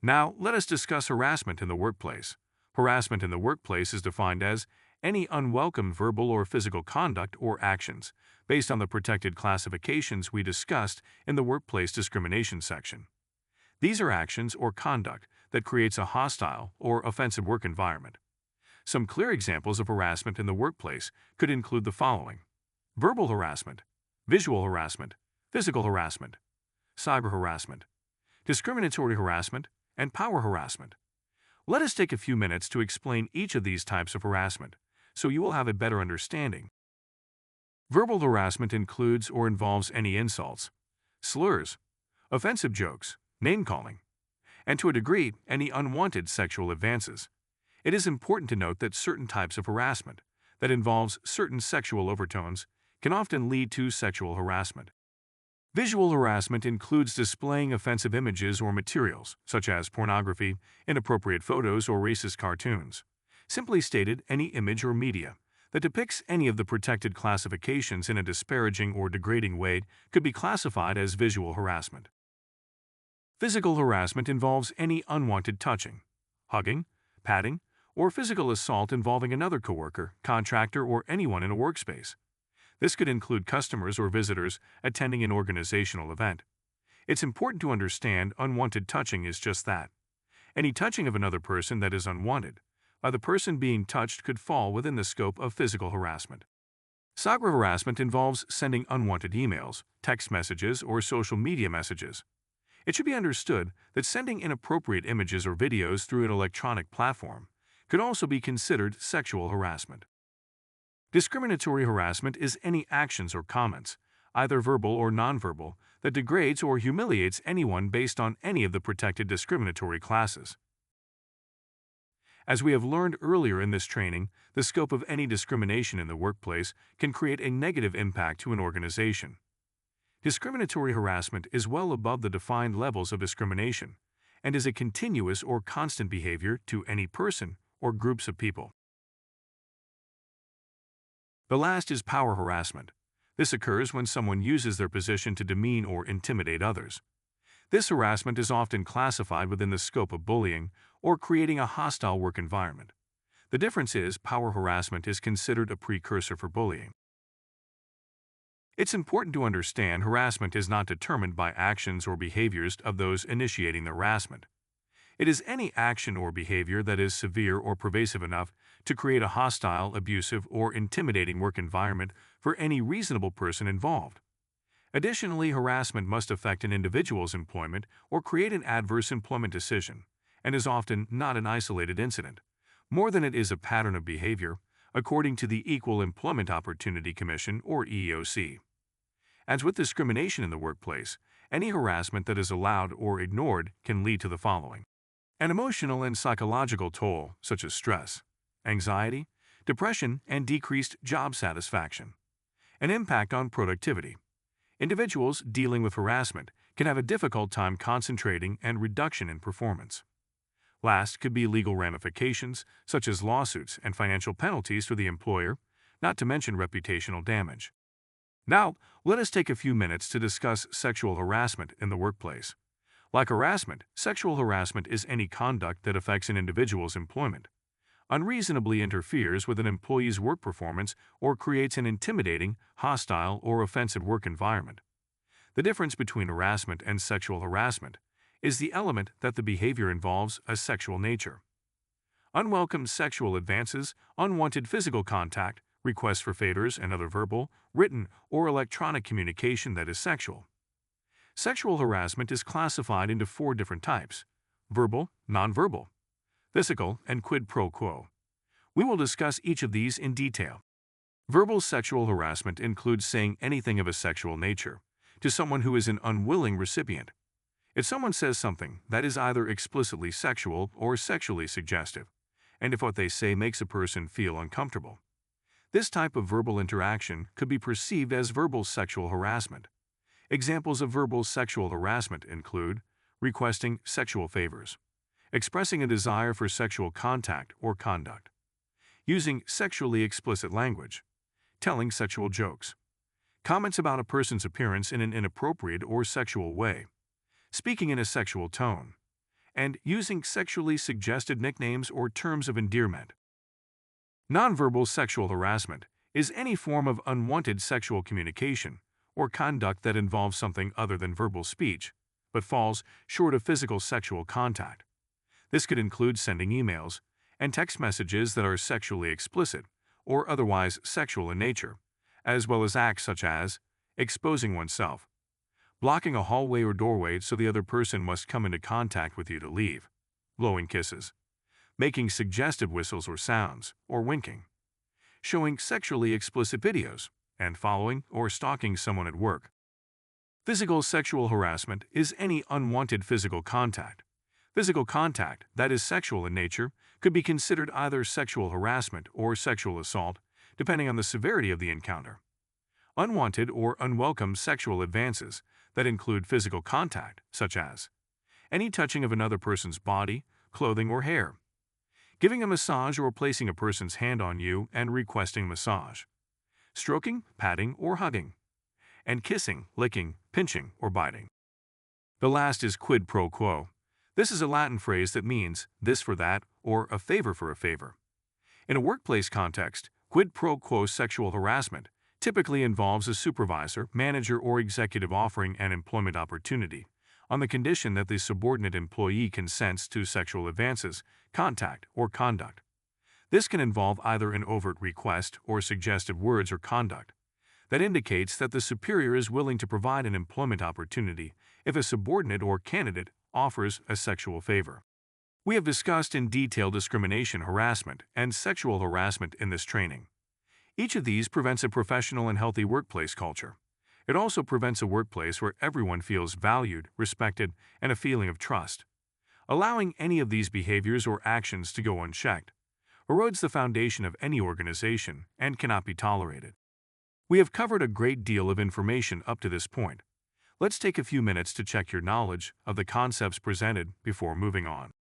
Now, let us discuss harassment in the workplace. Harassment in the workplace is defined as any unwelcome verbal or physical conduct or actions based on the protected classifications we discussed in the workplace discrimination section. These are actions or conduct that creates a hostile or offensive work environment. Some clear examples of harassment in the workplace could include the following: verbal harassment, visual harassment, physical harassment, cyber harassment, discriminatory harassment, and power harassment. Let us take a few minutes to explain each of these types of harassment, so you will have a better understanding. Verbal harassment includes or involves any insults, slurs, offensive jokes, name-calling, and to a degree, any unwanted sexual advances. It is important to note that certain types of harassment that involves certain sexual overtones can often lead to sexual harassment. Visual harassment includes displaying offensive images or materials, such as pornography, inappropriate photos, or racist cartoons. Simply stated, any image or media that depicts any of the protected classifications in a disparaging or degrading way could be classified as visual harassment. Physical harassment involves any unwanted touching, hugging, patting, or physical assault involving another coworker, contractor, or anyone in a workspace. This could include customers or visitors attending an organizational event. It's important to understand unwanted touching is just that. Any touching of another person that is unwanted by the person being touched could fall within the scope of physical harassment. Cyber harassment involves sending unwanted emails, text messages, or social media messages. It should be understood that sending inappropriate images or videos through an electronic platform could also be considered sexual harassment. Discriminatory harassment is any actions or comments, either verbal or nonverbal, that degrades or humiliates anyone based on any of the protected discriminatory classes. As we have learned earlier in this training, the scope of any discrimination in the workplace can create a negative impact to an organization. Discriminatory harassment is well above the defined levels of discrimination and is a continuous or constant behavior to any person or groups of people. The last is power harassment. This occurs when someone uses their position to demean or intimidate others. This harassment is often classified within the scope of bullying or creating a hostile work environment. The difference is power harassment is considered a precursor for bullying. It's important to understand harassment is not determined by actions or behaviors of those initiating the harassment. It is any action or behavior that is severe or pervasive enough to create a hostile, abusive, or intimidating work environment for any reasonable person involved. Additionally, harassment must affect an individual's employment or create an adverse employment decision, and is often not an isolated incident, more than it is a pattern of behavior, according to the Equal Employment Opportunity Commission, or EEOC. As with discrimination in the workplace, any harassment that is allowed or ignored can lead to the following: an emotional and psychological toll, such as stress, anxiety, depression, and decreased job satisfaction. An impact on productivity. Individuals dealing with harassment can have a difficult time concentrating and reduction in performance. Last could be legal ramifications, such as lawsuits and financial penalties for the employer, not to mention reputational damage. Now, let us take a few minutes to discuss sexual harassment in the workplace. Like harassment, sexual harassment is any conduct that affects an individual's employment, unreasonably interferes with an employee's work performance, or creates an intimidating, hostile, or offensive work environment. The difference between harassment and sexual harassment is the element that the behavior involves a sexual nature. Unwelcome sexual advances, unwanted physical contact, requests for favors, and other verbal, written, or electronic communication that is sexual. Sexual harassment is classified into 4 different types: verbal, nonverbal, physical, and quid pro quo. We will discuss each of these in detail. Verbal sexual harassment includes saying anything of a sexual nature to someone who is an unwilling recipient. If someone says something that is either explicitly sexual or sexually suggestive, and if what they say makes a person feel uncomfortable, this type of verbal interaction could be perceived as verbal sexual harassment. Examples of verbal sexual harassment include requesting sexual favors, expressing a desire for sexual contact or conduct, using sexually explicit language, telling sexual jokes, comments about a person's appearance in an inappropriate or sexual way, speaking in a sexual tone, and using sexually suggested nicknames or terms of endearment. Nonverbal sexual harassment is any form of unwanted sexual communication or conduct that involves something other than verbal speech, but falls short of physical sexual contact. This could include sending emails and text messages that are sexually explicit or otherwise sexual in nature, as well as acts such as exposing oneself, blocking a hallway or doorway so the other person must come into contact with you to leave, blowing kisses, making suggestive whistles or sounds, or winking, showing sexually explicit videos, and following or stalking someone at work. Physical sexual harassment is any unwanted physical contact. Physical contact that is sexual in nature could be considered either sexual harassment or sexual assault, depending on the severity of the encounter. Unwanted or unwelcome sexual advances that include physical contact, such as any touching of another person's body, clothing, or hair, giving a massage or placing a person's hand on you and requesting massage, stroking, patting, or hugging, and kissing, licking, pinching, or biting. The last is quid pro quo. This is a Latin phrase that means this for that or a favor for a favor. In a workplace context, quid pro quo sexual harassment typically involves a supervisor, manager, or executive offering an employment opportunity on the condition that the subordinate employee consents to sexual advances, contact, or conduct. This can involve either an overt request or suggestive words or conduct that indicates that the superior is willing to provide an employment opportunity if a subordinate or candidate offers a sexual favor. We have discussed in detail discrimination, harassment, and sexual harassment in this training. Each of these prevents a professional and healthy workplace culture. It also prevents a workplace where everyone feels valued, respected, and a feeling of trust. Allowing any of these behaviors or actions to go unchecked erodes the foundation of any organization and cannot be tolerated. We have covered a great deal of information up to this point. Let's take a few minutes to check your knowledge of the concepts presented before moving on.